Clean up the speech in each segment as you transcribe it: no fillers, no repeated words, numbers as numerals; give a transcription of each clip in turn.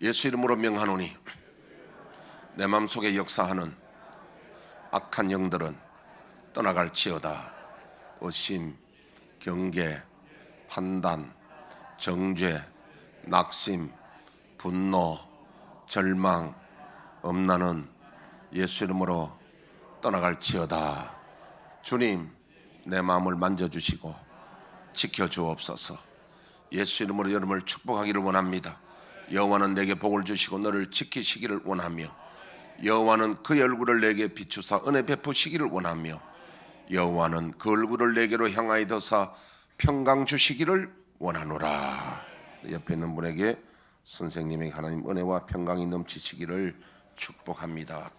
예수 이름으로 명하노니 내 마음속에 역사하는 악한 영들은 떠나갈지어다. 의심, 경계, 판단, 정죄, 낙심, 분노, 절망, 엄란은 예수 이름으로 떠나갈지어다. 주님, 내 마음을 만져주시고 지켜주옵소서. 예수 이름으로 여러분을 축복하기를 원합니다. 여호와는 내게 복을 주시고 너를 지키시기를 원하며, 여호와는 그의 얼굴을 내게 비추사 은혜 베푸시기를 원하며, 여호와는 그 얼굴을 내게로 향하여서 평강 주시기를 원하노라. 옆에 있는 분에게 선생님의 하나님 은혜와 평강이 넘치시기를 축복합니다.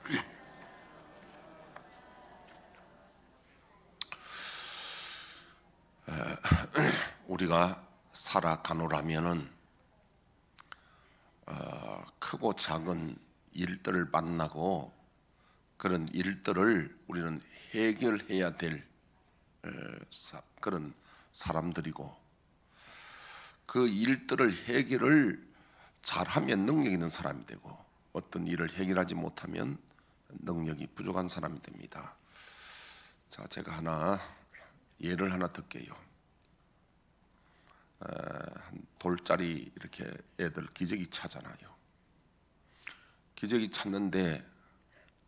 우리가 살아가노라면은 크고 작은 일들을 만나고 그런 일들을 우리는 해결해야 될 그런 사람들이고, 그 일들을 해결을 잘하면 능력 있는 사람이 되고, 어떤 일을 해결하지 못하면 능력이 부족한 사람이 됩니다. 자, 제가 예를 하나 들게요. 한 돌짜리 이렇게 애들 기저귀 차잖아요. 기저귀 찾는데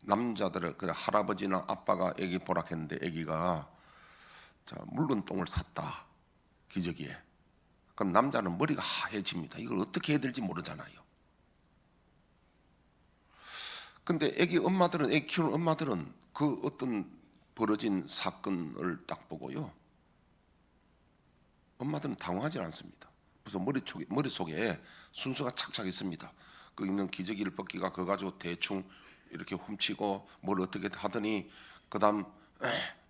남자들을, 그 할아버지나 아빠가 애기 보라 했는데 애기가 묽은 똥을 쌌다, 기저귀에. 그럼 남자는 머리가 하얘집니다. 이걸 어떻게 해야 될지 모르잖아요. 근데 애기 키우는 엄마들은 그 어떤 벌어진 사건을 딱 보고요, 엄마들은 당황하지 않습니다. 무슨 머릿속에 순서가 착착 있습니다. 그 있는 기저귀를 벗기가 그거 가지고 대충 이렇게 훔치고 뭘 어떻게 하더니, 그 다음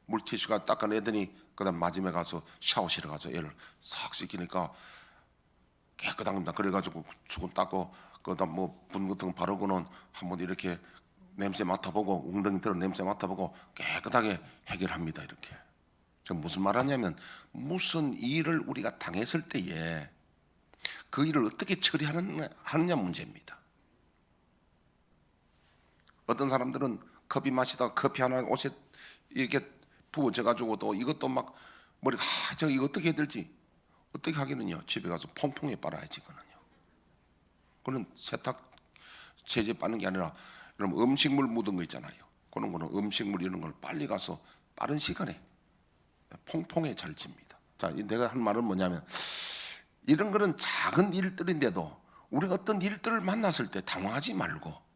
물티슈가 닦아내더니, 그 다음 마지막에 가서 샤워실에 가서 애를 싹 씻기니까 깨끗합니다. 그래가지고 수건 닦고, 그 다음 분 같은 거 바르고는 한번 이렇게 냄새 맡아보고, 웅덩이 들어 냄새 맡아보고 깨끗하게 해결합니다. 이렇게. 지금 무슨 말 하냐면, 무슨 일을 우리가 당했을 때에 그 일을 어떻게 처리하느냐 문제입니다. 어떤 사람들은 커피 마시다가 커피 하나 옷에 이렇게 부어져가지고 또 이것도 막 머리가 이거 어떻게 해야 될지, 어떻게 하기는요, 집에 가서 퐁퐁에 빨아야지. 그는 세탁 세제 빠는 게 아니라, 여러분 음식물 묻은 거 있잖아요. 그런 거는 음식물 이런 걸 빨리 가서 빠른 시간에 퐁퐁에 잘 칩니다. 자, 내가 한 말은 뭐냐면, 이런 거는 작은 일들인데도 우리가 어떤 일들을 만났을 때 당황하지 말고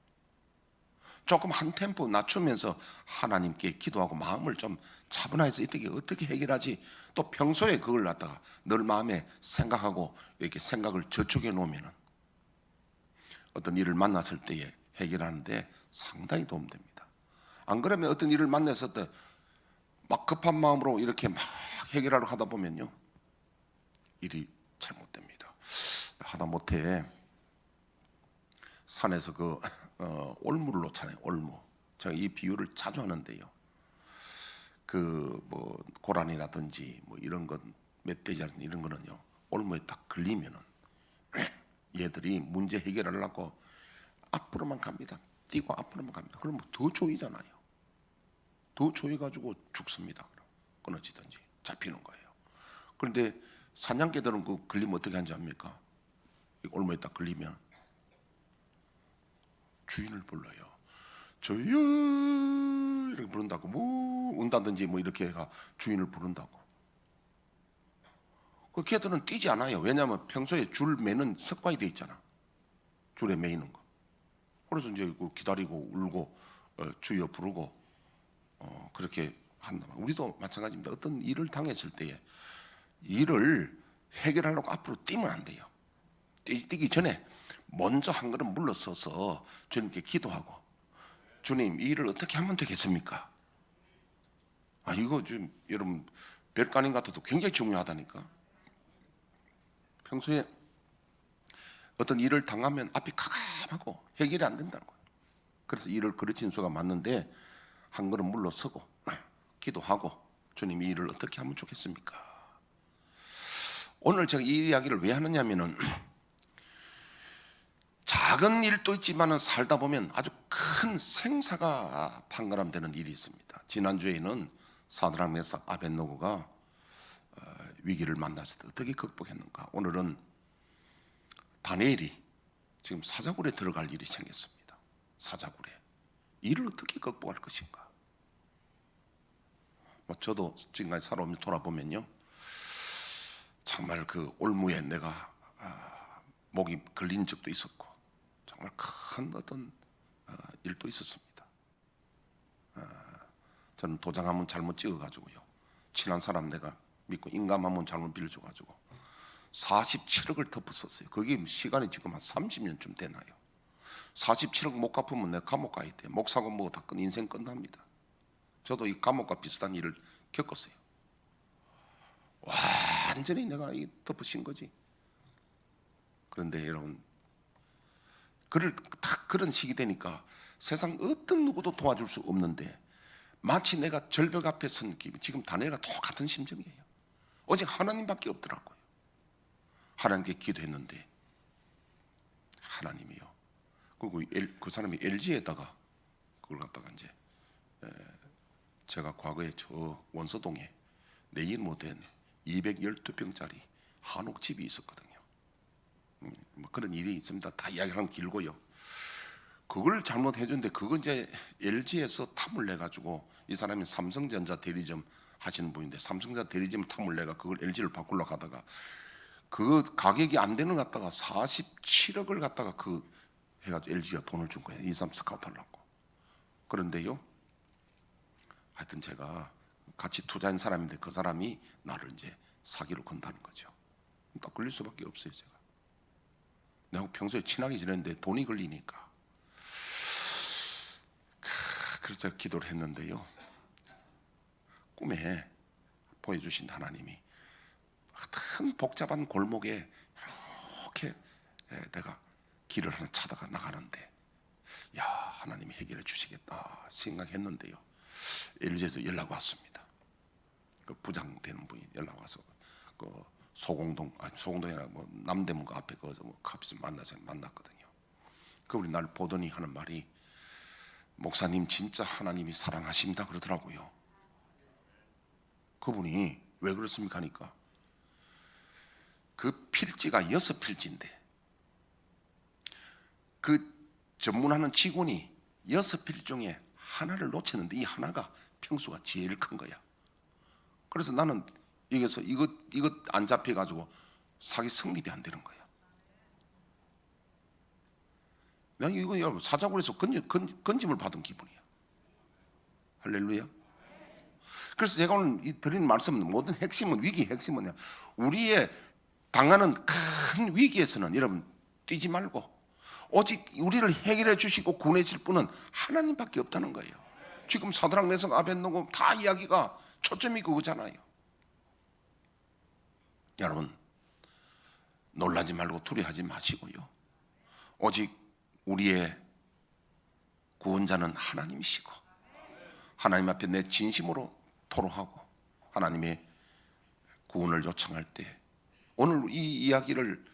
조금 한 템포 낮추면서 하나님께 기도하고 마음을 좀 차분해서 이렇게 어떻게 해결하지, 또 평소에 그걸 갖다가 늘 마음에 생각하고 이렇게 생각을 저축해 놓으면 어떤 일을 만났을 때에 해결하는데 상당히 도움됩니다. 안 그러면 어떤 일을 만났을 때 막 급한 마음으로 이렇게 막 해결하려 하다 보면요, 일이 잘못됩니다. 하다못해 산에서 올무를 놓잖아요. 올무. 제가 이 비유를 자주 하는데요, 고라니라든지 이런 것, 멧돼지라든지 이런 거는요, 올무에 딱 걸리면은 얘들이 문제 해결하려고 앞으로만 갑니다. 뛰고 앞으로만 갑니다. 그럼 더 조이잖아요. 더 조여가지고 죽습니다. 그럼 끊어지든지 잡히는 거예요. 그런데 사냥개들은 그 걸리면 어떻게 하는지 압니까? 올무에 딱 걸리면 주인을 불러요. 저요 이렇게 부른다고, 운다든지 이렇게 해가 주인을 부른다고. 그 개들은 뛰지 않아요. 왜냐하면 평소에 줄 매는 습관이 돼 있잖아. 줄에 매이는 거. 그래서 이제 기다리고 울고 주여 부르고 그렇게 한다. 우리도 마찬가지입니다. 어떤 일을 당했을 때에 일을 해결하려고 앞으로 뛰면 안 돼요. 뛰기 전에 먼저 한 걸음 물러서서 주님께 기도하고, 주님, 이 일을 어떻게 하면 되겠습니까? 이거 지금 여러분 별거 아닌 것 같아도 굉장히 중요하다니까. 평소에 어떤 일을 당하면 앞이 캄캄하고 해결이 안 된다는 거예요. 그래서 일을 그르친 수가 맞는데, 한 걸음 물러서고 기도하고, 주님, 이 일을 어떻게 하면 좋겠습니까? 오늘 제가 이 이야기를 왜 하느냐면은, 작은 일도 있지만은 살다 보면 아주 큰 생사가 판가름되는 일이 있습니다. 지난주에는 사드락 메삭 아벳노고가 위기를 만났을 때 어떻게 극복했는가. 오늘은 다니엘이 지금 사자굴에 들어갈 일이 생겼습니다. 사자굴에 이를 어떻게 극복할 것인가. 저도 지금까지 살아오며 돌아보면요, 정말 그 올무에 내가 목이 걸린 적도 있었고 정말 큰 어떤 일도 있었습니다. 저는 도장 한번 잘못 찍어가지고요, 친한 사람 내가 믿고 인감 한번 잘못 빌려줘가지고 47억을 덮었었어요. 그게 시간이 지금 한 30년쯤 되나요? 47억 못 갚으면 내가 감옥 가야 돼. 목사고 뭐 다 인생 끝납니다. 저도 이 감옥과 비슷한 일을 겪었어요. 완전히 내가 덮으신 거지. 그런데 여러분, 딱 그런 시기 되니까 세상 어떤 누구도 도와줄 수 없는데 마치 내가 절벽 앞에 선 기분, 지금 다니엘과 똑같은 심정이에요. 오직 하나님밖에 없더라고요. 하나님께 기도했는데 하나님이요. 그리고 그 사람이 LG에다가 그걸 갖다가 이제 제가 과거에 저 원서동에 내일 못된 212평짜리 한옥집이 있었거든요. 뭐 그런 일이 있습니다. 다 이야기하면 길고요. 그걸 잘못해줬는데 그거 이제 LG에서 탐을 내가지고, 이 사람이 삼성전자 대리점 하시는 분인데 삼성전자 대리점 탐을 내가 그걸 LG를 바꾸려고 하다가 그 가격이 안 되는 것 갖다가 47억을 갖다가 그 해가지고 LG가 돈을 준 거예요. 이 사람 스카우트 하려고. 그런데요, 하여튼 제가 같이 투자한 사람인데 그 사람이 나를 이제 사기로 건다는 거죠. 딱 걸릴 수밖에 없어요. 제가 내가 평소에 친하게 지냈는데 돈이 걸리니까. 그래서 제가 기도를 했는데요, 꿈에 보여주신 하나님이 큰 복잡한 골목에 이렇게 내가 길을 하나 찾아가 나가는데, 야, 하나님이 해결해 주시겠다 생각했는데요, LG에서 연락 왔습니다. 그 부장 되는 분이 연락 와서 그 소공동이 아니라 뭐 남대문 그 앞에 거기서 뭐 카피스 만났거든요. 그 우리 날 보더니 하는 말이, 목사님 진짜 하나님이 사랑하십니다 그러더라고요. 그분이 왜 그렇습니까 하니까 그 필지가 6필지인데 그 전문하는 직원이 6필 중에 하나를 놓쳤는데 이 하나가 평수가 제일 큰 거야. 그래서 나는 여기서 이것 안 잡혀가지고 사기 성립이 안 되는 거야. 내가 이거 여러분 사자굴에서 건짐을 받은 기분이야. 할렐루야. 그래서 제가 오늘 드리는 말씀은, 모든 핵심은, 위기의 핵심은 우리의 당하는 큰 위기에서는 여러분 뛰지 말고 오직 우리를 해결해 주시고 구원해 줄 분은 하나님밖에 없다는 거예요. 지금 사드락 메삭 아벳노고 다 이야기가 초점이 그거잖아요. 여러분 놀라지 말고 두려워하지 마시고요, 오직 우리의 구원자는 하나님이시고 하나님 앞에 내 진심으로 토로하고 하나님의 구원을 요청할 때, 오늘 이 이야기를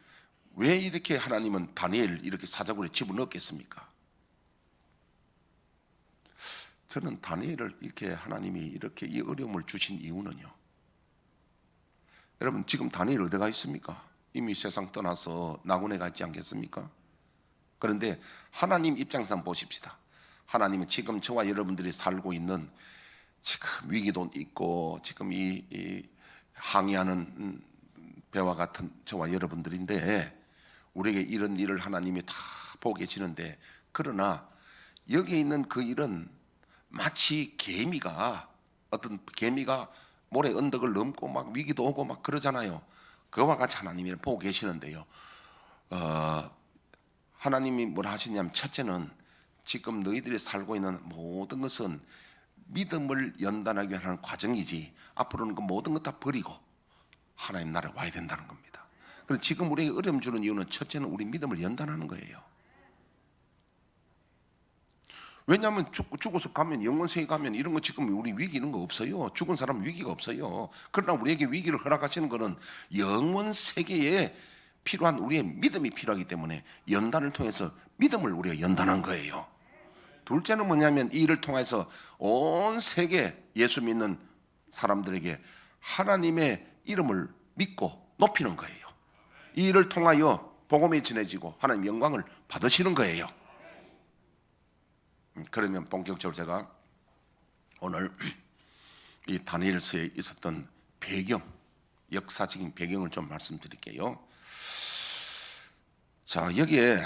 왜 이렇게 하나님은 다니엘 이렇게 사자굴에 집어넣겠습니까? 저는 다니엘을 이렇게 하나님이 이렇게 이 어려움을 주신 이유는요, 여러분 지금 다니엘 어디가 있습니까? 이미 세상 떠나서 낙원에 가 있지 않겠습니까? 그런데 하나님 입장에서 보십시다. 하나님은 지금 저와 여러분들이 살고 있는 지금 위기도 있고 지금 이 항해하는 배와 같은 저와 여러분들인데, 우리에게 이런 일을 하나님이 다 보고 계시는데, 그러나 여기에 있는 그 일은 마치 어떤 개미가 모래 언덕을 넘고 막 위기도 오고 막 그러잖아요. 그와 같이 하나님이 보고 계시는데요, 하나님이 뭐라 하시냐면, 첫째는 지금 너희들이 살고 있는 모든 것은 믿음을 연단하기 위한 과정이지 앞으로는 그 모든 것 다 버리고 하나님 나라에 와야 된다는 겁니다. 그래서 지금 우리에게 어려움 주는 이유는 첫째는 우리 믿음을 연단하는 거예요. 왜냐하면 죽어서 가면, 영원세계 가면 이런 거 지금 우리 위기 이런 거 없어요. 죽은 사람은 위기가 없어요. 그러나 우리에게 위기를 허락하시는 것은 영원세계에 필요한 우리의 믿음이 필요하기 때문에 연단을 통해서 믿음을 우리가 연다는 거예요. 둘째는 뭐냐면 이 일을 통해서 온 세계 예수 믿는 사람들에게 하나님의 이름을 믿고 높이는 거예요. 이 일을 통하여 복음이 전해지고 하나님 영광을 받으시는 거예요. 그러면 본격적으로 제가 오늘 이 다니엘서에 있었던 배경, 역사적인 배경을 좀 말씀드릴게요. 자, 여기에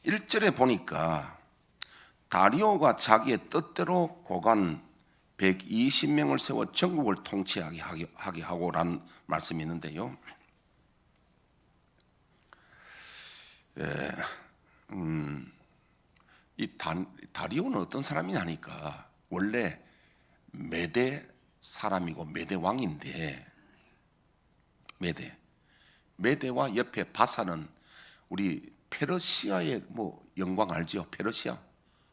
1절에 보니까 다리오가 자기의 뜻대로 고관 120명을 세워 전국을 통치하게 하고라는 말씀이 있는데요. 이 다리오는 어떤 사람이냐니까 원래 메대 사람이고 메대 왕인데 메대와 옆에 바사는 우리 페르시아의 뭐 영광 알지요? 페르시아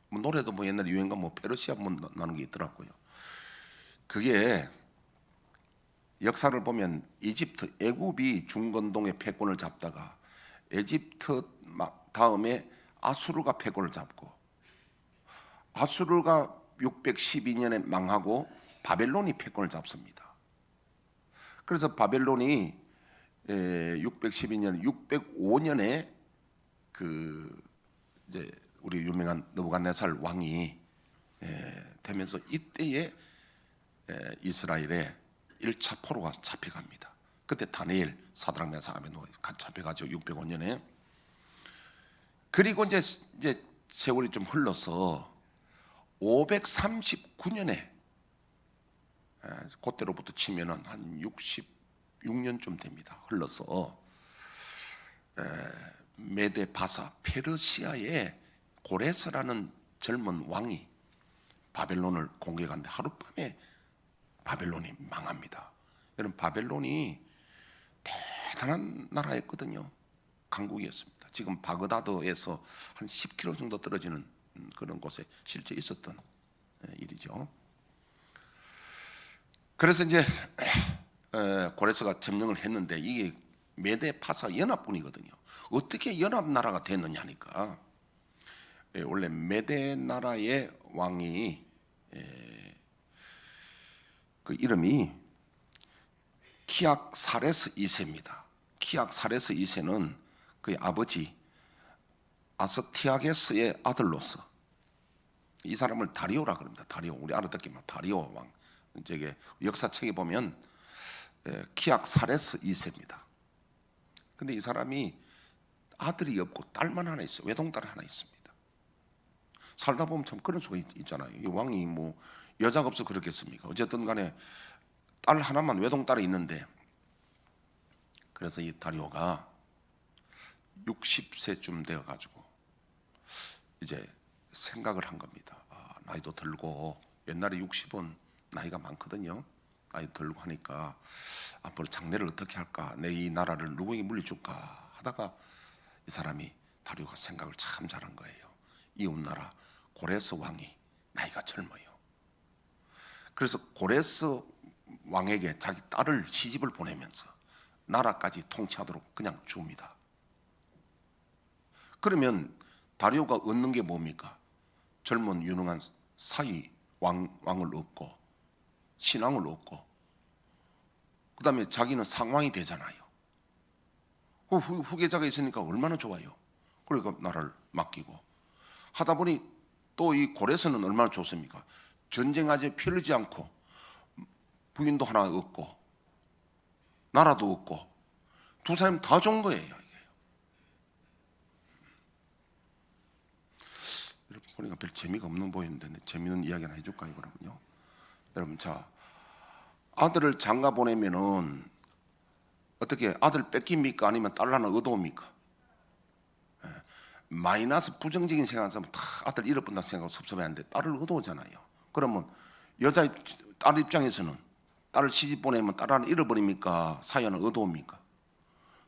뭐 노래도 뭐 옛날에 유행가 뭐 페르시아 뭐 나는 게 있더라고요. 그게 역사를 보면 이집트 애굽이 중건동의 패권을 잡다가 이집트 다음에 아수르가 패권을 잡고 아수르가 612년에 망하고 바벨론이 패권을 잡습니다. 그래서 바벨론이 612년 605년에 그 이제 우리 유명한 느부갓네살 왕이 되면서 이때에 이스라엘에 1차 포로가 잡혀갑니다. 그때 다니엘, 사드락, 메삭, 아벤노가 잡혀가죠. 605년에. 그리고 이제 세월이 좀 흘러서 539년에 그때로부터 치면은 한 66년쯤 됩니다. 흘러서 메데 바사 페르시아의 고레스라는 젊은 왕이 바벨론을 공격하는데 하룻밤에 바벨론이 망합니다. 여러분 바벨론이 대단한 나라였거든요. 강국이었습니다. 지금 바그다드에서 한 10km 정도 떨어지는 그런 곳에 실제 있었던 일이죠. 그래서 이제 고레스가 점령을 했는데 이게 메데 파사 연합군이거든요. 어떻게 연합나라가 됐느냐니까 원래 메데 나라의 왕이 그 이름이 키악사레스 2세입니다. 키악사레스 2세는 그의 아버지 아스티아게스의 아들로서 이 사람을 다리오라 그럽니다. 다리오 우리 알아듣기만 다리오 왕. 저게 역사책에 보면 키악사레스 2세입니다. 근데 이 사람이 아들이 없고 딸만 하나 있어요. 외동딸 하나 있습니다. 살다 보면 참 그런 수가 있잖아요. 이 왕이 뭐 여자가 없어 그렇겠습니까? 어쨌든 간에 딸 하나만 외동딸이 있는데 그래서 이 다리오가 60세쯤 되어가지고 이제 생각을 한 겁니다. 나이도 들고 옛날에 60은 나이가 많거든요. 나이 들고 하니까 앞으로 장래를 어떻게 할까? 내 이 나라를 누구에게 물려줄까? 하다가 이 사람이 다리오가 생각을 참 잘한 거예요. 이웃나라 고레스 왕이 나이가 젊어요. 그래서 고레스 왕에게 자기 딸을 시집을 보내면서 나라까지 통치하도록 그냥 줍니다. 그러면 다리오가 얻는 게 뭡니까? 젊은 유능한 사위 왕을 얻고 신왕을 얻고 그 다음에 자기는 상왕이 되잖아요. 후계자가 있으니까 얼마나 좋아요. 그러니까 나라를 맡기고 하다 보니 또 이 고레스는 얼마나 좋습니까? 전쟁하지 필르지 않고 부인도 하나 얻고 나라도 얻고 두 사람이 다 좋은 거예요. 이게. 여러분 보니까 별 재미가 없는 보이는데 재미있는 이야기 하나 해줄까요? 그러면요. 여러분 자 아들을 장가 보내면은 어떻게 아들 뺏깁니까? 아니면 딸 하나 얻어옵니까? 마이너스 부정적인 생각하는 사람은 다 아들 잃어버린다 생각하고 섭섭해하는데 딸을 얻어오잖아요. 그러면 여자 딸 입장에서는 딸을 시집 보내면 딸 하나 잃어버립니까? 사연을 얻어옵니까?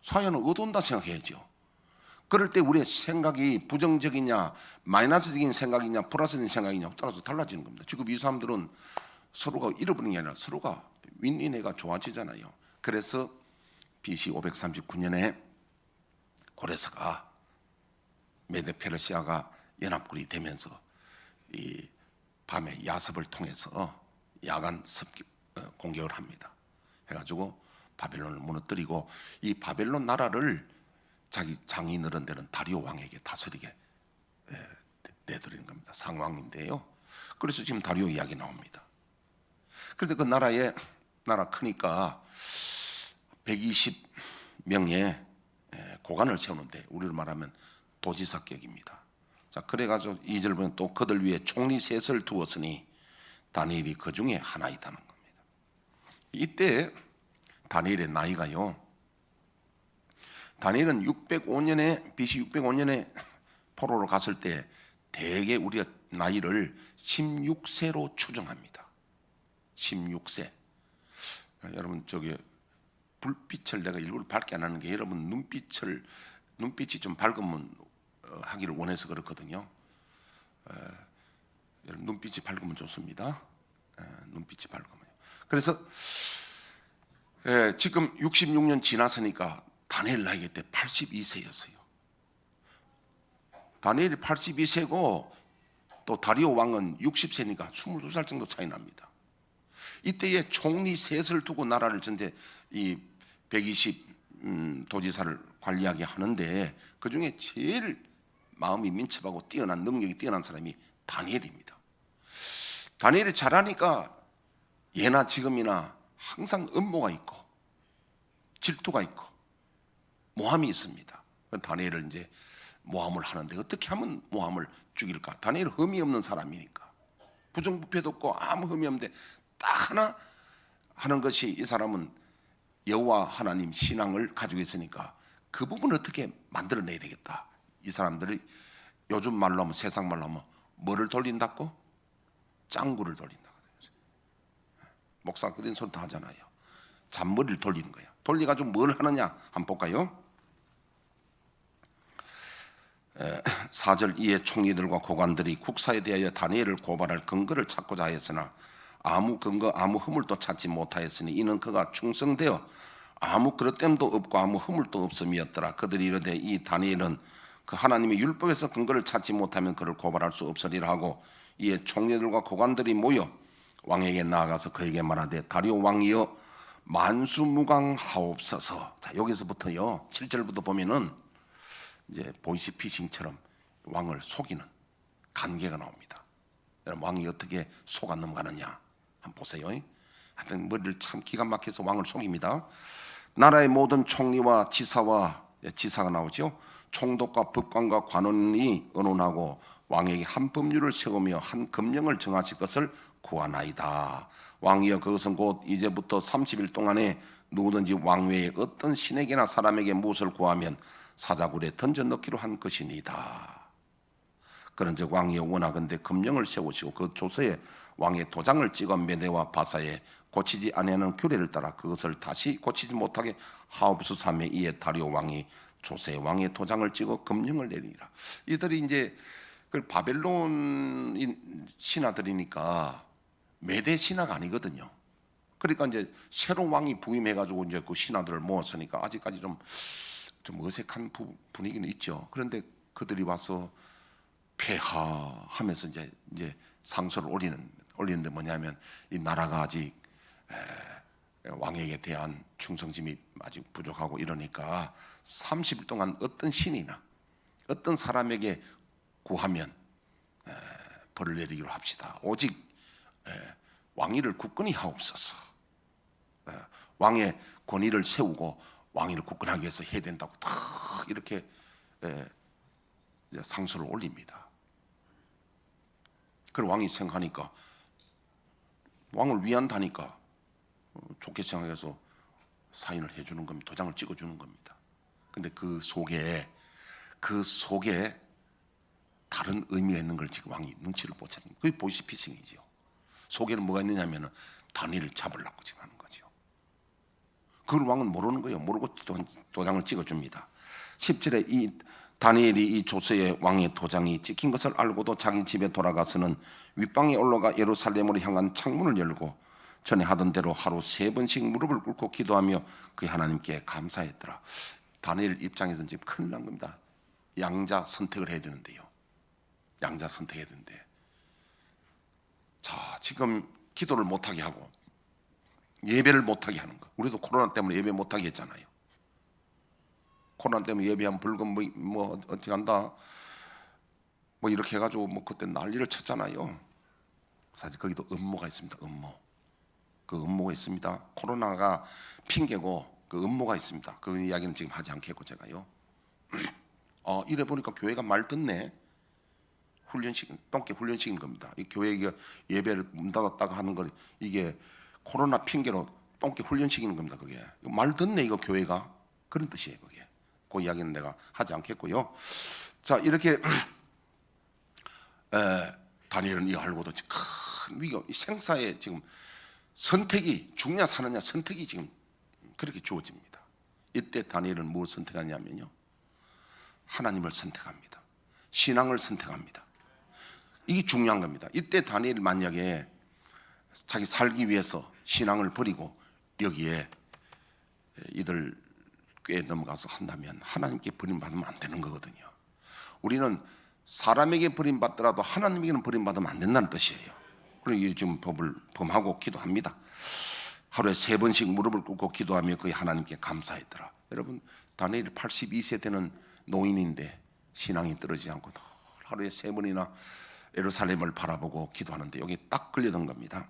사연을 얻어온다 생각해야죠. 그럴 때 우리의 생각이 부정적이냐 마이너스적인 생각이냐 플러스적인 생각이냐 따라서 달라지는 겁니다. 지금 이 사람들은 서로가 잃어버리는 게 아니라 서로가 윈윈해가 좋아지잖아요. 그래서 BC 539년에 고레스가 메데 페르시아가 연합군이 되면서 이 밤에 야습을 통해서 야간 공격을 합니다. 해가지고 바벨론을 무너뜨리고 이 바벨론 나라를 자기 장인어른 되는 다리오 왕에게 다스리게 내드리는 겁니다. 상왕인데요. 그래서 지금 다리오 이야기 나옵니다. 그런데 그 나라 크니까 120명의 고관을 세우는데 우리로 말하면 도지사격입니다. 자, 그래가지고 2절 보면 또 그들 위에 총리 셋을 두었으니 다니엘이 그 중에 하나이다는 겁니다. 이때 다니엘의 나이가요, 다니엘은 605년에 BC 605년에 포로로 갔을 때 대개 우리가 나이를 16세로 추정합니다. 16세. 여러분 저기 불빛을 내가 일부러 밝게 안 하는 게 여러분 눈빛이 좀 밝으면 하기를 원해서 그렇거든요. 눈빛이 밝으면 좋습니다. 눈빛이 밝으면. 그래서 지금 66년 지났으니까 다니엘 나이 때 82세였어요. 다니엘이 82세고 또 다리오 왕은 60세니까 22살 정도 차이 납니다. 이때에 총리 셋을 두고 나라를 전제 이 120 도지사를 관리하게 하는데 그 중에 제일 마음이 민첩하고 뛰어난 능력이 뛰어난 사람이 다니엘입니다. 다니엘이 잘하니까 예나 지금이나 항상 음모가 있고 질투가 있고 모함이 있습니다. 다니엘을 이제 모함을 하는데 어떻게 하면 모함을 죽일까? 다니엘은 흠이 없는 사람이니까 부정부패도 없고 아무 흠이 없는데 딱 하나 하는 것이 이 사람은 여호와 하나님 신앙을 가지고 있으니까 그 부분을 어떻게 만들어내야 되겠다. 이 사람들이 요즘 말로 하면 세상 말로 하면 뭐를 돌린다고? 짱구를 돌린다. 목사 그런 소리 다 하잖아요. 잔머리를 돌리는 거야. 돌려가지고 뭘 하느냐 한번 볼까요? 4절 이에 총리들과 고관들이 국사에 대하여 다니엘을 고발할 근거를 찾고자 하였으나 아무 근거 아무 허물도 찾지 못하였으니 이는 그가 충성되어 아무 그릇됨도 없고 아무 허물도 없음이었더라. 그들이 이르되 이 다니엘은 그 하나님의 율법에서 근거를 찾지 못하면 그를 고발할 수 없으리라 하고 이에 총리들과 고관들이 모여 왕에게 나아가서 그에게 말하되 다리오 왕이여 만수무강하옵소서. 자, 여기서부터요 7절부터 보면은 이제 보이스피싱처럼 왕을 속이는 관계가 나옵니다. 왕이 어떻게 속아 넘어가느냐 한번 보세요. 하여튼 머리를 참 기가 막혀서 왕을 속입니다. 나라의 모든 총리와 지사가 나오죠. 총독과 법관과 관원이 의논하고 왕에게 한 법률을 세우며 한 금령을 정하실 것을 구하나이다. 왕이여 그것은 곧 이제부터 30일 동안에 누구든지 왕 외에 어떤 신에게나 사람에게 무엇을 구하면 사자굴에 던져 넣기로 한 것이니이다. 그런즉 왕이여 원하건대 금령을 세우시고 그 조서에 왕의 도장을 찍어 메대와 바사에 고치지 아니하는 규례를 따라 그것을 다시 고치지 못하게 하옵소서 하며 이에 다리오 왕이 조서에 왕의 도장을 찍어 금령을 내리니라. 이들이 이제 그 바벨론 신하들이니까 메대 신하가 아니거든요. 그러니까 이제 새로운 왕이 부임해가지고 이제 그 신하들을 모았으니까 아직까지 좀 어색한 분위기는 있죠. 그런데 그들이 와서 폐하하면서 이제 상소를 올리는데 뭐냐면 이 나라가 아직 왕에게 대한 충성심이 아직 부족하고 이러니까 30일 동안 어떤 신이나 어떤 사람에게 구하면 벌을 내리기로 합시다. 오직 왕위를 굳건히 하옵소서. 왕의 권위를 세우고 왕위를 굳건하기 위해서 해야 된다고 탁 이렇게 이제 상소를 올립니다. 그리고 왕이 생각하니까 왕을 위한다니까 좋게 생각해서 사인을 해주는 겁니다. 도장을 찍어주는 겁니다. 근데 그 속에 다른 의미가 있는 걸 지금 왕이 눈치를 못 채는 그게 보이스피싱이지요. 속에는 뭐가 있느냐면은 다니엘을 잡으려고 지금 하는 거죠. 그걸 왕은 모르는 거예요. 모르고 도장을 찍어줍니다. 10절에 이 다니엘이 이 조서에 왕의 도장이 찍힌 것을 알고도 자기 집에 돌아가서는 윗방에 올라가 예루살렘으로 향한 창문을 열고 전에 하던 대로 하루 3번씩 무릎을 꿇고 기도하며 그 하나님께 감사했더라. 다니엘 입장에서는 지금 큰일 난 겁니다. 양자 선택을 해야 되는데요. 양자 선택해야 되는데, 자, 지금 기도를 못하게 하고 예배를 못하게 하는 거. 우리도 코로나 때문에 예배 못하게 했잖아요. 코로나 때문에 예배하면 불금 뭐 어떻게 한다 뭐 이렇게 해가지고 뭐 그때 난리를 쳤잖아요. 사실 거기도 음모가 있습니다. 그 음모가 있습니다. 코로나가 핑계고 그 음모가 있습니다. 그 이야기는 지금 하지 않겠고 제가요. 이래 보니까 교회가 말 듣네. 똥개 훈련시킨 겁니다. 이 교회 예배를 문 닫았다가 하는 거 이게 코로나 핑계로 똥개 훈련시키는 겁니다. 그게 말 듣네 이거 교회가, 그런 뜻이에요. 그게 그 이야기는 내가 하지 않겠고요. 자, 이렇게 다니엘은 이거 알고도 큰 위기, 생사에 지금 선택이 죽냐 사느냐 선택이 지금 그렇게 주어집니다. 이때 다니엘은 뭘 선택하냐면요, 하나님을 선택합니다. 신앙을 선택합니다. 이게 중요한 겁니다. 이때 다니엘이 만약에 자기 살기 위해서 신앙을 버리고 여기에 이들 꽤 넘어가서 한다면 하나님께 버림받으면 안 되는 거거든요. 우리는 사람에게 버림받더라도 하나님에게는 버림받으면 안 된다는 뜻이에요. 그리고 지금 법을 범하고 기도합니다. 하루에 3번씩 무릎을 꿇고 기도하며 거의 하나님께 감사했더라. 여러분, 다니엘이 82세 되는 노인인데 신앙이 떨어지지 않고 하루에 3번이나 예루살렘을 바라보고 기도하는데 여기 딱 걸려든 겁니다.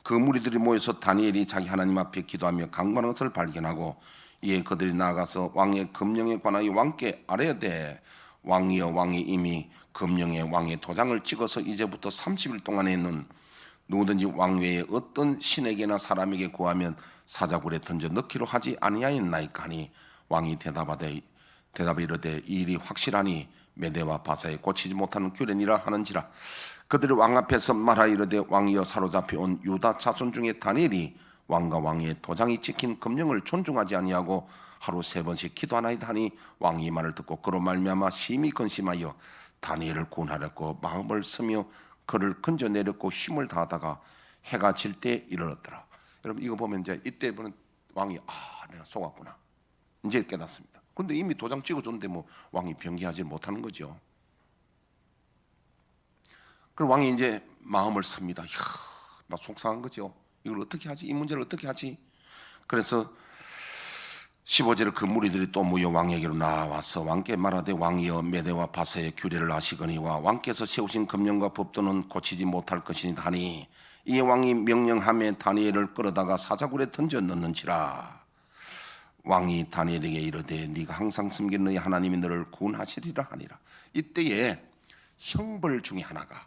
그 무리들이 모여서 다니엘이 자기 하나님 앞에 기도하며 강건한 것을 발견하고 이에 그들이 나아가서 왕의 금령에 관하여 왕께 아뢰되, 왕이여, 왕이 이미 금령에 왕의 도장을 찍어서 이제부터 30일 동안에는 누구든지 왕 외에 어떤 신에게나 사람에게 구하면 사자굴에 던져 넣기로 하지 아니하였나이까 하니, 왕이 대답하되 이르되 이 일이 확실하니 메대와 바사에 고치지 못하는 규례니라 하는지라. 그들이 왕 앞에서 말하여 이르되, 왕이여, 사로잡혀 온 유다 자손 중에 다니엘이 왕과 왕의 도장이 찍힌 금령을 존중하지 아니하고 하루 3번씩 기도하나이다 하니, 왕이 이 말을 듣고 그로 말미암아 심히 근심하여 다니엘을 구원하려고 마음을 쓰며 그를 건져내렸고 힘을 다하다가 해가 질 때 이르렀더라. 여러분, 이거 보면 이제 이때 보는 왕이 내가 속았구나 이제 깨닫습니다. 근데 이미 도장 찍어줬는데 뭐 왕이 변기하지 못하는 거죠. 그럼 왕이 이제 마음을 씁니다. 막 속상한 거죠. 이걸 어떻게 하지? 이 문제를 어떻게 하지? 그래서 15절에 그 무리들이 또 모여 왕에게로 나와서 왕께 말하되, 왕이여, 메대와 바사의 규례를 아시거니와 왕께서 세우신 금령과 법도는 고치지 못할 것이니 하니, 이에 왕이 명령하며 다니엘을 끌어다가 사자굴에 던져 넣는지라. 왕이 다니엘에게 이르되, 네가 항상 섬기는 너희 하나님이 너를 구원하시리라 하니라. 이때에 형벌 중에 하나가,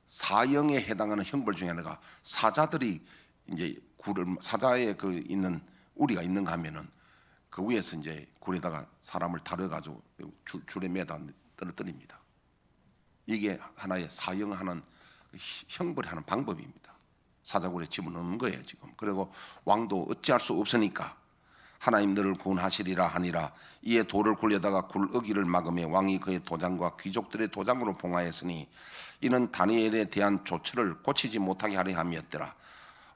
사형에 해당하는 형벌 중에 하나가, 사자들이 이제 사자에 그 있는 우리가 있는가 하면은 그 위에서 이제 굴에다가 사람을 다려가지고 줄에 매다 떨어뜨립니다. 이게 하나의 사형하는 형벌하는 방법입니다. 사자굴에 집어넣는 거예요 지금. 그리고 왕도 어찌할 수 없으니까 하나님 너를 구원하시리라 하니라. 이에 돌을 굴려다가 굴 어기를 막으며 왕이 그의 도장과 귀족들의 도장으로 봉하였으니 이는 다니엘에 대한 조처를 고치지 못하게 하려 함이었더라.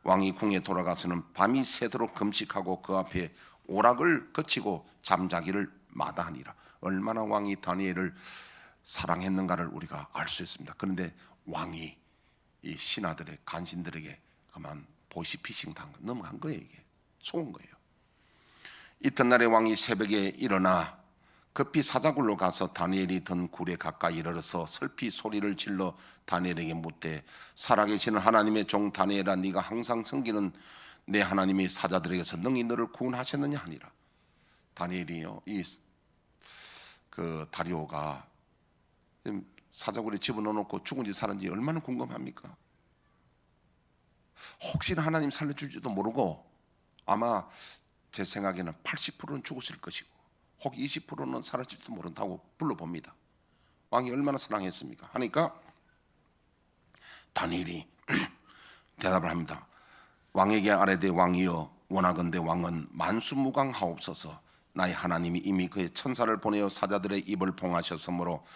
왕이 궁에 돌아가서는 밤이 새도록 금식하고 그 앞에 오락을 거치고 잠자기를 마다하니라. 얼마나 왕이 다니엘을 사랑했는가를 우리가 알 수 있습니다. 그런데 왕이 이 신하들의 간신들에게 그만 보시피싱 넘어간 거예요. 이게 속은 거예요. 이튿날에 왕이 새벽에 일어나 급히 사자굴로 가서 다니엘이 든 굴에 가까이 이르러서 슬피 소리를 질러 다니엘에게 묻되, 살아계시는 하나님의 종 다니엘아, 네가 항상 섬기는 내 하나님이 사자들에게서 능히 너를 구원하셨느냐 하니라. 다니엘이요, 그 다리오가 사자굴에 집어넣어놓고 죽은지 살은지 얼마나 궁금합니까? 혹시나 하나님 살려줄지도 모르고 아마 제 생각에는 80%는 죽었을 것이고 혹 20%는 사라질지도 모른다고 불러봅니다. 왕이 얼마나 사랑했습니까? 하니까 다니엘이 대답을 합니다. 왕에게 아뢰되, 왕이여, 원하건대 왕은 만수무강하옵소서. 나의 하나님이 이미 그의 천사를 보내어 사자들의 입을 봉하셨으므로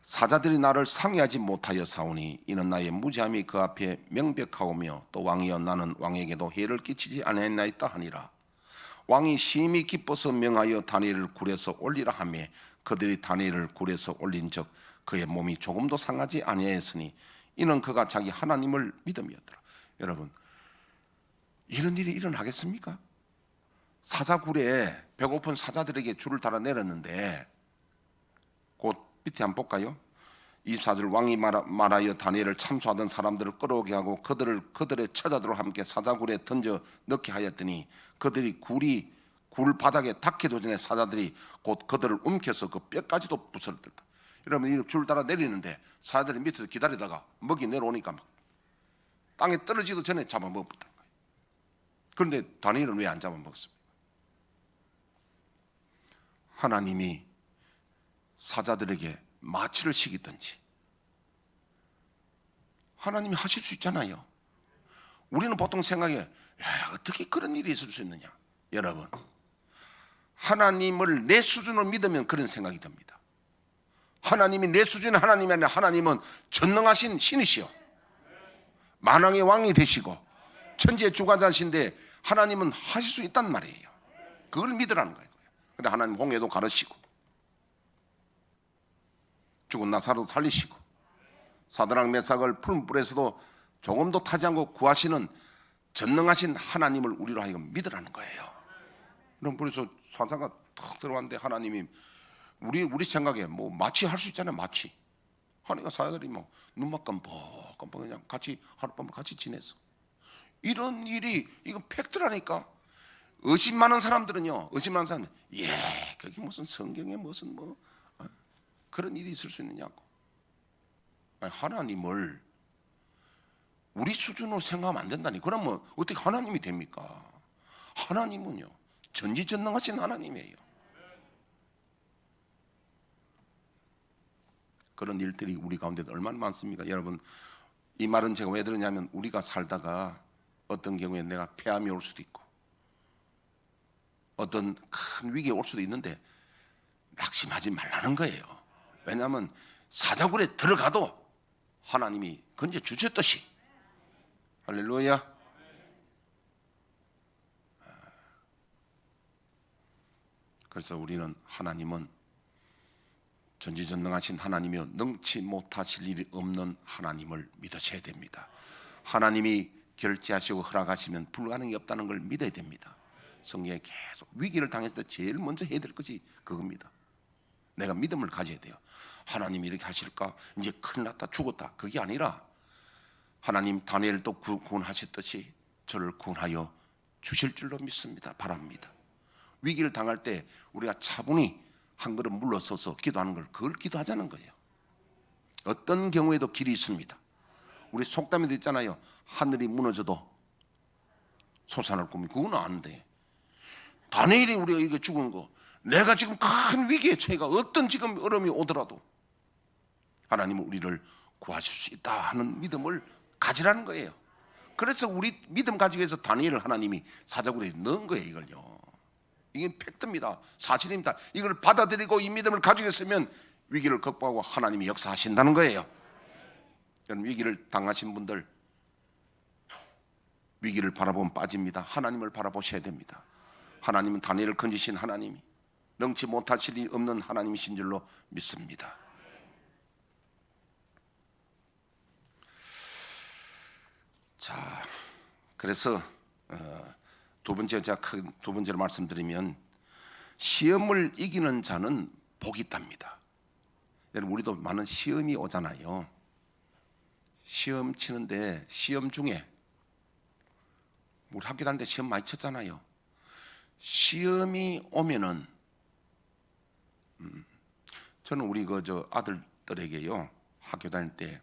사자들이 나를 상해하지 못하여 사오니 이는 나의 무지함이 그 앞에 명백하오며, 또 왕이여, 나는 왕에게도 해를 끼치지 아니하였나이다 하니라. 왕이 심히 기뻐서 명하여 다니엘을 굴에서 올리라 하며 그들이 다니엘을 굴에서 올린즉 그의 몸이 조금도 상하지 아니하였으니 이는 그가 자기 하나님을 믿음이었더라. 여러분, 이런 일이 일어나겠습니까? 사자굴에 배고픈 사자들에게 줄을 달아 내렸는데, 곧 밑에 한번 볼까요? 24절, 왕이 말하여 다니엘을 참수하던 사람들을 끌어오게 하고 그들의 처자들과 함께 사자굴에 던져 넣게 하였더니 그들이 굴 바닥에 닿기도 전에 사자들이 곧 그들을 움켜서 그 뼈까지도 부서뜨렸다. 여러분, 이 줄 달아 내리는데 사자들이 밑에서 기다리다가 먹이 내려오니까 막 땅에 떨어지기도 전에 잡아먹었다는 거예요. 그런데 다니엘은 왜 안 잡아먹었습니까? 하나님이 사자들에게 마취를 시키든지 하나님이 하실 수 있잖아요. 우리는 보통 생각해, 어떻게 그런 일이 있을 수 있느냐. 여러분, 하나님을 내 수준으로 믿으면 그런 생각이 듭니다. 하나님이 내 수준의 하나님이 아니라 하나님은 전능하신 신이시오, 만왕의 왕이 되시고 천지의 주관자신데 하나님은 하실 수 있단 말이에요. 그걸 믿으라는 거예요. 근데 하나님 홍해도 가르시고 죽은 나사로도 살리시고 사드락 메삭을 푸른 불에서도 조금도 타지 않고 구하시는 전능하신 하나님을 우리로 하여금 믿으라는 거예요. 그럼 그래서 사자가 탁 들어왔는데 하나님이 우리 생각에 뭐 마취 할 수 있잖아요. 마취. 하니까 사자들이 뭐 눈만 깜빡깜빡 그냥 같이 하룻밤을 같이 지냈어. 이런 일이 이거 팩트라니까. 의심많은 사람들은요, 그게 무슨 성경에 무슨 뭐 그런 일이 있을 수 있느냐고. 아니, 하나님을 우리 수준으로 생각하면 안 된다니. 그러면 어떻게 하나님이 됩니까? 하나님은요, 전지전능하신 하나님이에요. 그런 일들이 우리 가운데 얼마나 많습니까? 여러분, 이 말은 제가 왜 들었냐면, 우리가 살다가 어떤 경우에 내가 폐암이 올 수도 있고 어떤 큰 위기가 올 수도 있는데 낙심하지 말라는 거예요. 왜냐하면 사자굴에 들어가도 하나님이 건져 주셨듯이. 할렐루야. 그래서 우리는 하나님은 전지전능하신 하나님이요 능치 못하실 일이 없는 하나님을 믿으셔야 됩니다. 하나님이 결제하시고 허락하시면 불가능이 없다는 걸 믿어야 됩니다. 성경에 계속 위기를 당했을 때 제일 먼저 해야 될 것이 그겁니다. 내가 믿음을 가져야 돼요. 하나님이 이렇게 하실까? 이제 큰일 났다, 죽었다. 그게 아니라 하나님 다니엘도 구원하셨듯이 저를 구원하여 주실 줄로 믿습니다. 바랍니다. 위기를 당할 때 우리가 차분히 한 걸음 물러서서 기도하는 걸, 그걸 기도하자는 거예요. 어떤 경우에도 길이 있습니다. 우리 속담에도 있잖아요. 하늘이 무너져도 솟아날 꿈이. 그건 아는데 다니엘이 우리가 이게 죽은 거, 내가 지금 큰 위기에 처해가 어떤 지금 어려움이 오더라도 하나님은 우리를 구하실 수 있다 하는 믿음을 가지라는 거예요. 그래서 우리 믿음 가지기 위해서 다니엘을 하나님이 사자굴에 넣은 거예요. 이걸요, 이게 팩트입니다. 사실입니다. 이걸 받아들이고 이 믿음을 가지고 있으면 위기를 극복하고 하나님이 역사하신다는 거예요. 여러분, 위기를 당하신 분들, 위기를 바라보면 빠집니다. 하나님을 바라보셔야 됩니다. 하나님은 다니엘을 건지신 하나님이 능치 못하실 리 없는 하나님이신 줄로 믿습니다. 자, 그래서 두 번째로 말씀드리면, 시험을 이기는 자는 복이 있답니다. 여러분, 우리도 많은 시험이 오잖아요. 시험 치는데, 시험 중에 우리 학교 다닐 때 시험 많이 쳤잖아요. 시험이 오면은 저는 우리 아들들에게요, 학교 다닐 때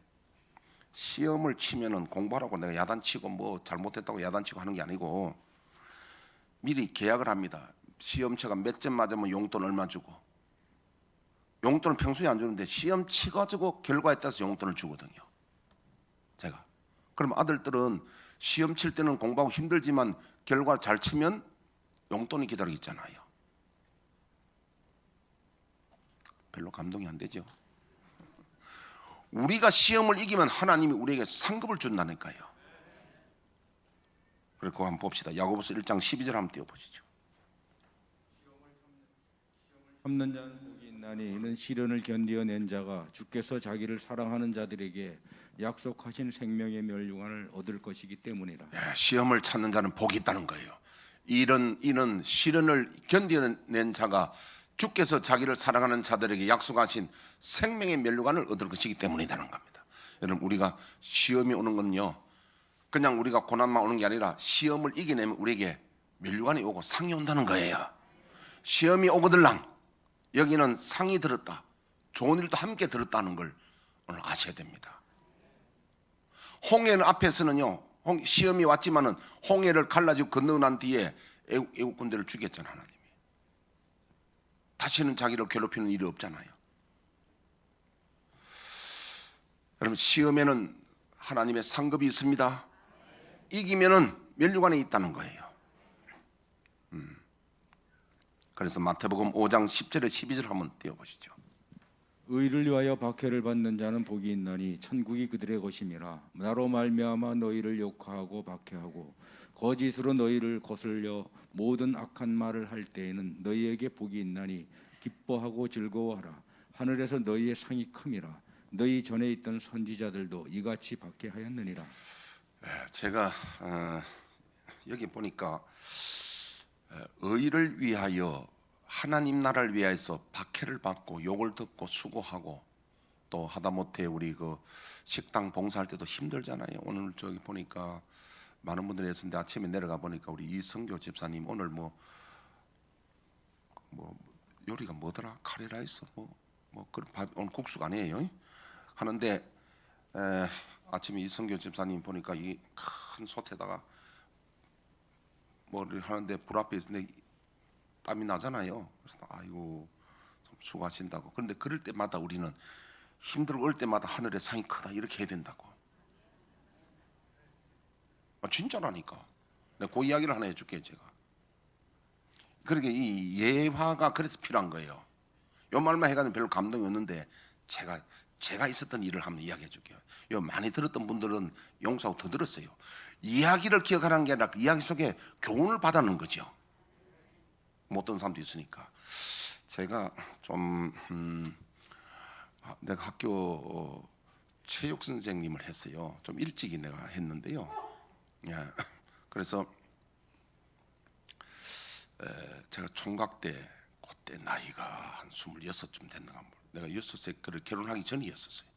시험을 치면은 공부하라고 내가 야단치고 뭐 잘못했다고 야단치고 하는 게 아니고 미리 계약을 합니다. 시험쳐가 몇 점 맞으면 용돈 얼마 주고, 용돈은 평소에 안 주는데 시험 치가지고 결과에 따라서 용돈을 주거든요, 제가. 그럼 아들들은 시험 칠 때는 공부하고 힘들지만 결과 잘 치면 용돈이 기다리고 있잖아요. 별로 감동이 안 되죠. 우리가 시험을 이기면 하나님이 우리에게 상급을 준다니까요. 그리고 한번 봅시다. 야고보서 1장 12절 한번 띄워보시죠. 참는 자는 복이 있나니 아니 이는 시련을 견디어낸 자가 주께서 자기를 사랑하는 자들에게 약속하신 생명의 멸류관을 얻을 것이기 때문이라. 시험을 찾는 자는 복이 있다는 거예요. 이는 시련을 견뎌낸 자가 주께서 자기를 사랑하는 자들에게 약속하신 생명의 멸류관을 얻을 것이기 때문이라는 겁니다. 여러분, 우리가 시험이 오는 건요, 그냥 우리가 고난만 오는 게 아니라 시험을 이겨내면 우리에게 멸류관이 오고 상이 온다는 거예요. 시험이 오거들랑 여기는 상이 들었다, 좋은 일도 함께 들었다는 걸 오늘 아셔야 됩니다. 홍해는 앞에서는요, 시험이 왔지만은 홍해를 갈라지고 건너고 난 뒤에 애국 군대를 죽였잖아요. 하나님이 다시는 자기를 괴롭히는 일이 없잖아요. 여러분, 시험에는 하나님의 상급이 있습니다. 이기면은 멸류관이 있다는 거예요. 그래서 마태복음 5장 10절에 12절 한번 띄워보시죠. 의를 위하여 박해를 받는 자는 복이 있나니 천국이 그들의 것임이라. 나로 말미암아 너희를 욕하고 박해하고 거짓으로 너희를 거슬려 모든 악한 말을 할 때에는 너희에게 복이 있나니 기뻐하고 즐거워하라. 하늘에서 너희의 상이 큼이라. 너희 전에 있던 선지자들도 이같이 박해하였느니라. 제가 여기 보니까 의를 위하여, 하나님 나라를 위하여서 박해를 받고 욕을 듣고 수고하고, 또 하다못해 우리 그 식당 봉사할 때도 힘들잖아요. 오늘 저기 보니까 많은 분들이 했었는데 아침에 내려가 보니까 우리 이성교 집사님 오늘 뭐 요리가 뭐더라, 카레라이스 뭐 그런 밥, 오늘 국수가 아니에요 하는데, 아침에 이성교 집사님 보니까 이 큰 솥에다가 뭐를 하는데 불 앞에 있는데 땀이 나잖아요. 그래서 아이고 좀 수고하신다고. 그런데 그럴 때마다 우리는 힘들고 올 때마다 하늘의 상이 크다 이렇게 해야 된다고. 진짜라니까. 내가 그 이야기를 하나 해줄게요. 제가 그러니까 이 예화가 그래서 필요한 거예요. 요 말만 해가지고 별로 감동이 없는데 제가 있었던 일을 한번 이야기해 줄게요. 요 많이 들었던 분들은 용서하고 더 들었어요. 이야기를 기억하는 게 아니라 그 이야기 속에 교훈을 받아는 거죠. 못 듣는 사람도 있으니까. 제가 좀 내가 학교 체육 선생님을 했어요. 좀 일찍이 내가 했는데요. 그래서 제가 총각 때 그때 나이가 한 26쯤 됐는가. 내가 6세 결혼하기 전이었었어요.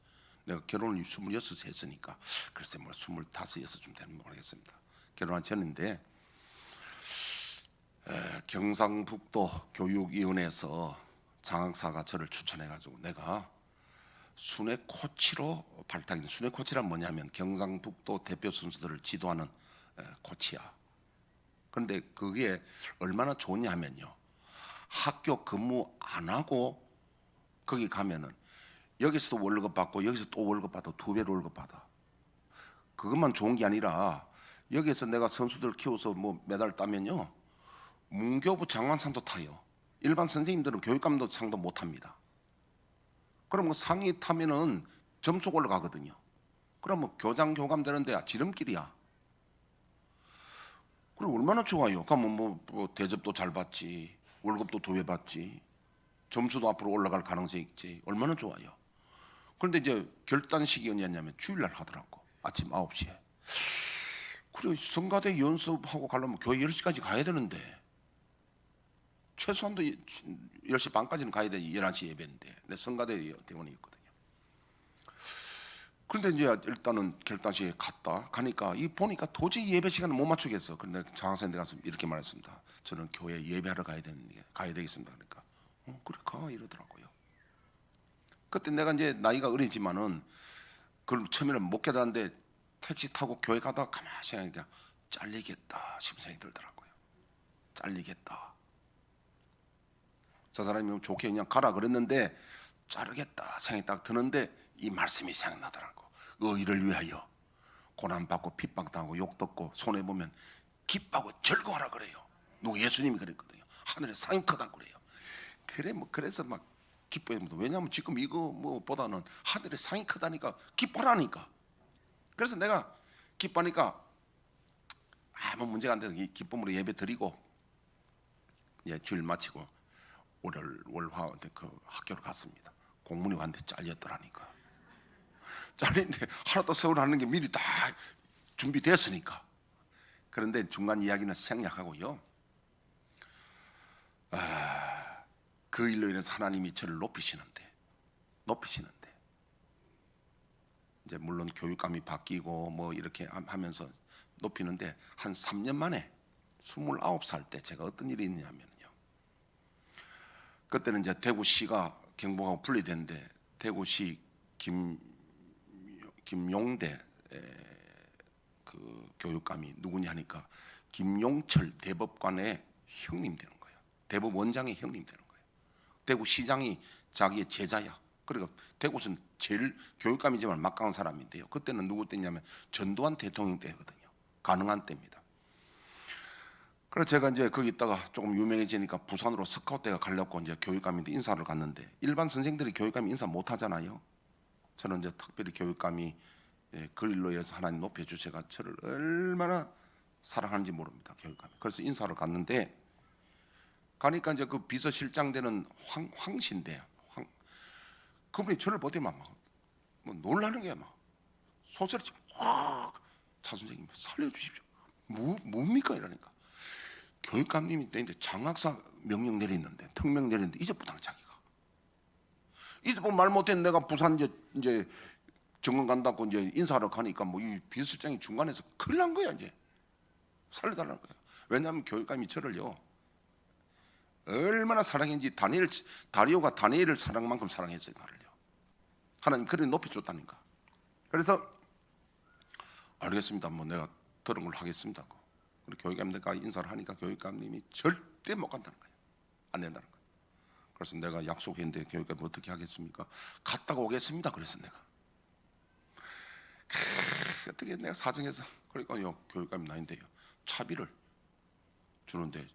내가 결혼을 26세 했으니까 글쎄 뭐 25, 6쯤 되는 모르겠습니다. 결혼한 전인데 경상북도 교육위원회에서 장학사가 저를 추천해가지고 내가 순회 코치로 발탁이. 순회 코치란 뭐냐면 경상북도 대표 선수들을 지도하는 코치야. 그런데 그게 얼마나 좋냐 하면요, 학교 근무 안 하고 거기 가면은 여기서도 월급 받고 여기서 또 월급 받아, 2배로 월급 받아. 그것만 좋은 게 아니라 여기서 내가 선수들 키워서 뭐 메달 따면요, 문교부 장관상도 타요. 일반 선생님들은 교육감독상도 못 합니다. 그럼 뭐 상이 타면은 점수가 올라가거든요. 그럼 뭐 교장 교감 되는데 지름길이야. 그럼 얼마나 좋아요. 그러면 뭐 대접도 잘 받지, 월급도 2배 받지, 점수도 앞으로 올라갈 가능성이 있지. 얼마나 좋아요. 그런데 이제 결단식이 언제냐면 주일날 하더라고. 아침 9시에. 그래, 성가대 연습하고 가려면 교회 10시까지 가야 되는데, 최소한도 10시 반까지는 가야 돼. 11시 예배인데. 내 성가대 대원이었거든요. 그런데 이제 일단은 결단식에 가니까 이 보니까 도저히 예배 시간을 못 맞추겠어. 그런데 장학생한테 가서 이렇게 말했습니다. 저는 교회 예배하러 가야 되겠습니다. 그러니까 그래 가 이러더라고요. 그때 내가 이제 나이가 어리지만은 그걸 처음에는 못 깨달았는데 택시 타고 교회 가다가 가만히 생각하니까 잘리겠다 싶은 생각이 들더라고요. 잘리겠다. 저 사람이 좋게 그냥 가라 그랬는데 자르겠다 생각이 딱 드는데 이 말씀이 생각나더라고. 의를 위하여 고난받고 핍박당하고 욕듣고 손해보면 기뻐하고 즐거워하라 그래요. 누구 예수님이 그랬거든요. 하늘에 상이 크다고 그래요. 그래서 막 기뻐합니다. 왜냐하면 지금 이거 뭐보다는 하늘에 상이 크다니까 기뻐하니까. 그래서 내가 기뻐하니까 아무 문제가 안 돼서 기쁨으로 예배 드리고 주일 마치고 월화 그 학교를 갔습니다. 공문이 왔는데 잘렸더라니까. 잘리는데 하나도 서울 하는 게 미리 다 준비됐으니까. 그런데 중간 이야기는 생략하고요. 그 일로 인해서 하나님이 저를 높이시는데 이제 물론 교육감이 바뀌고 뭐 이렇게 하면서 높이는데 한 3년 만에 29살 때 제가 어떤 일이 있냐면요. 그때는 이제 대구시가 경북하고 분리됐는데 대구시 김용대 그 교육감이 누구냐 하니까 김용철 대법관의 형님 되는 거예요. 대법원장의 형님 되는 거예요. 대구시장이 자기의 제자야. 그러니까 대구는 제일 교육감이지만 막강한 사람인데요. 그때는 누구 때냐면 전두환 대통령 때거든요. 가능한 때입니다. 그래서 제가 이제 거기 있다가 조금 유명해지니까 부산으로 스카우트가 가려고 이제 교육감인데 인사를 갔는데 일반 선생들이 교육감이 인사 못 하잖아요. 저는 이제 특별히 교육감이 그 일로 인해서 하나님 높여주셔가 저를 얼마나 사랑하는지 모릅니다. 교육감이. 그래서 인사를 갔는데 가니까 이제 그 비서실장 되는 황신대요. 그분이 저를 보더만 뭐 놀라는 게 막 소설이지 확 차 선생님 살려주십시오. 뭡니까 이러니까 교육감님이 되는데 장학사 명령 내리는데 특명 내리는데 잊어부당 자기가 잊어보면 말 못했는 내가 부산 이제 정원 간다고 이제 인사하러 가니까 뭐 이 비서실장이 중간에서 큰일 난 거야. 이제 살려달라는 거야. 왜냐하면 교육감이 저를요 얼마나 사랑했는지 다리오가 다니엘을 사랑한 만큼 사랑했어요. 나를요. 하나님 그래 높여줬다니까. 그래서 알겠습니다. 뭐 내가 들은 걸 하겠습니다. 그리고 교육감님과 인사를 하니까 교육감님이 절대 못 간다는 거예요. 안 된다는 거예요. 그래서 내가 약속했는데 교육감님 어떻게 하겠습니까? 갔다가 오겠습니다. 그래서 내가 어떻게 내가 사정해서 그러니까요 교육감님 나인데요 차비를 주는데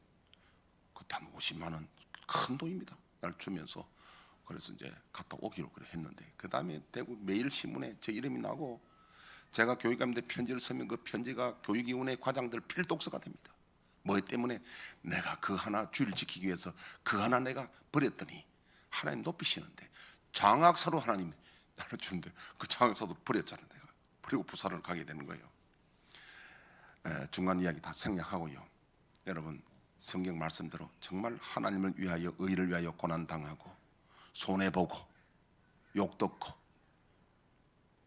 그때 한 50만 원 큰 돈입니다. 날 주면서 그래서 이제 갔다 오기로 그래 했는데 그 다음에 대구 매일신문에 제 이름이 나고 제가 교육감한테 편지를 쓰면 그 편지가 교육위원회 과장들 필독서가 됩니다. 뭐 때문에 내가 그 하나 주의를 지키기 위해서 그 하나 내가 버렸더니 하나님 높이시는데 장학사로 하나님 나를 주는데 그 장학사도 버렸잖아요. 내가 그리고 부산을 가게 되는 거예요. 중간 이야기 다 생략하고요. 여러분 성경 말씀대로 정말 하나님을 위하여 의를 위하여 고난당하고 손해보고 욕 듣고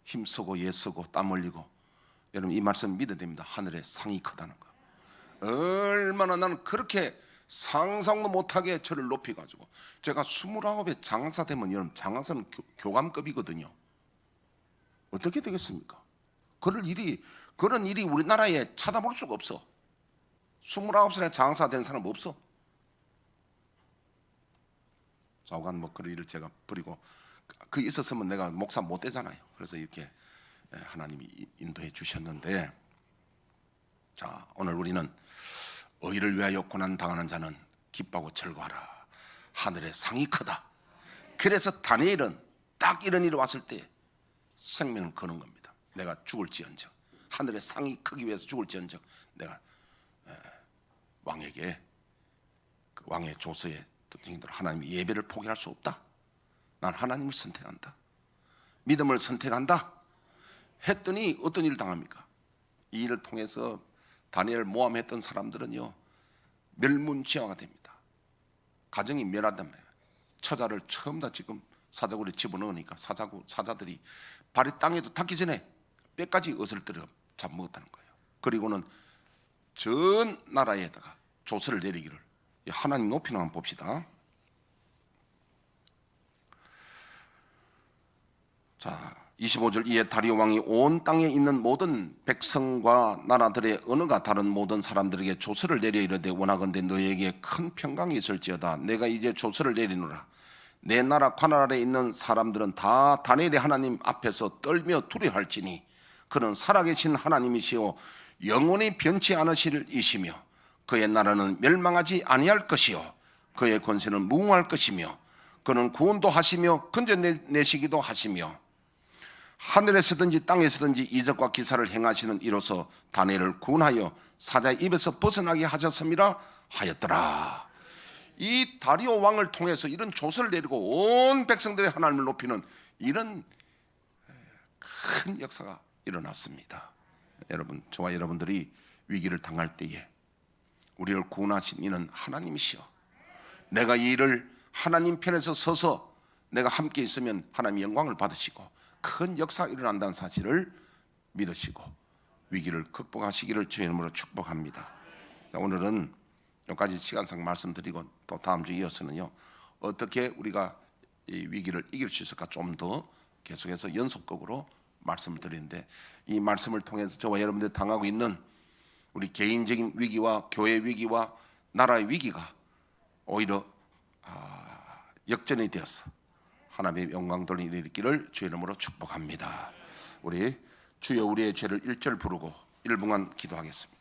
힘쓰고 애쓰고 땀 흘리고 여러분 이 말씀 믿어야 됩니다. 하늘의 상이 크다는 거. 얼마나 나는 그렇게 상상도 못하게 저를 높여가지고 제가 29에 장학사 되면 여러분 장학사는 교감급이거든요. 어떻게 되겠습니까? 그런 일이 우리나라에 찾아볼 수가 없어. 29살에 장학사 된 사람 없어. 좌우간 뭐 그런 일을 제가 버리고 그 있었으면 내가 목사 못 되잖아요. 그래서 이렇게 하나님이 인도해 주셨는데 자 오늘 우리는 의를 위하여 고난 당하는 자는 기뻐하고 즐거워하라. 하늘의 상이 크다. 그래서 다니엘은 딱 이런 일이 왔을 때 생명을 거는 겁니다. 내가 죽을지언정 하늘의 상이 크기 위해서 죽을지언정 내가 왕에게 그 왕의 조서에 하나님의 예배를 포기할 수 없다. 난 하나님을 선택한다. 믿음을 선택한다. 했더니 어떤 일을 당합니까? 이 일을 통해서 다니엘 모함했던 사람들은요 멸문지화가 됩니다. 가정이 멸한단 말이에요. 처자를 처음 다 지금 사자굴에 집어넣으니까 사자들이 발이 땅에도 닿기 전에 뼈까지 어슬뜨려 잡먹었다는 거예요. 그리고는 전 나라에다가 조서를 내리기를 하나님 높이는 한번 봅시다. 자 25절 이에 다리오 왕이 온 땅에 있는 모든 백성과 나라들의 언어가 다른 모든 사람들에게 조서를 내려 이르되 원하건대 너희에게 큰 평강이 있을지어다. 내가 이제 조서를 내리노라. 내 나라 관할 아래 있는 사람들은 다 다니엘의 하나님 앞에서 떨며 두려워할지니 그는 살아계신 하나님이시오 영원히 변치 않으실 이시며 그의 나라는 멸망하지 아니할 것이요 그의 권세는 무궁할 것이며 그는 구원도 하시며 건져내시기도 하시며 하늘에서든지 땅에서든지 이적과 기사를 행하시는 이로써 다니엘을 구원하여 사자의 입에서 벗어나게 하셨음이라 하였더라. 이 다리오 왕을 통해서 이런 조서를 내리고 온 백성들의 하나님을 높이는 이런 큰 역사가 일어났습니다. 여러분, 저와 여러분들이 위기를 당할 때에 우리를 구원하신 이는 하나님이시여, 내가 이 일을 하나님 편에서 서서 내가 함께 있으면 하나님의 영광을 받으시고 큰 역사가 일어난다는 사실을 믿으시고 위기를 극복하시기를 주의 이름으로 축복합니다. 오늘은 여기까지 시간상 말씀드리고 또 다음 주 이어서는요, 어떻게 우리가 이 위기를 이길 수 있을까 좀 더 계속해서 연속극으로 말씀을 드리는데, 이 말씀을 통해서 저와 여러분들이 당하고 있는 우리 개인적인 위기와 교회 위기와 나라의 위기가 오히려 역전이 되어서 하나님의 영광 돌리는 일이 있기를 주의 이름으로 축복합니다. 우리 주여 우리의 죄를 1절 부르고 1분간 기도하겠습니다.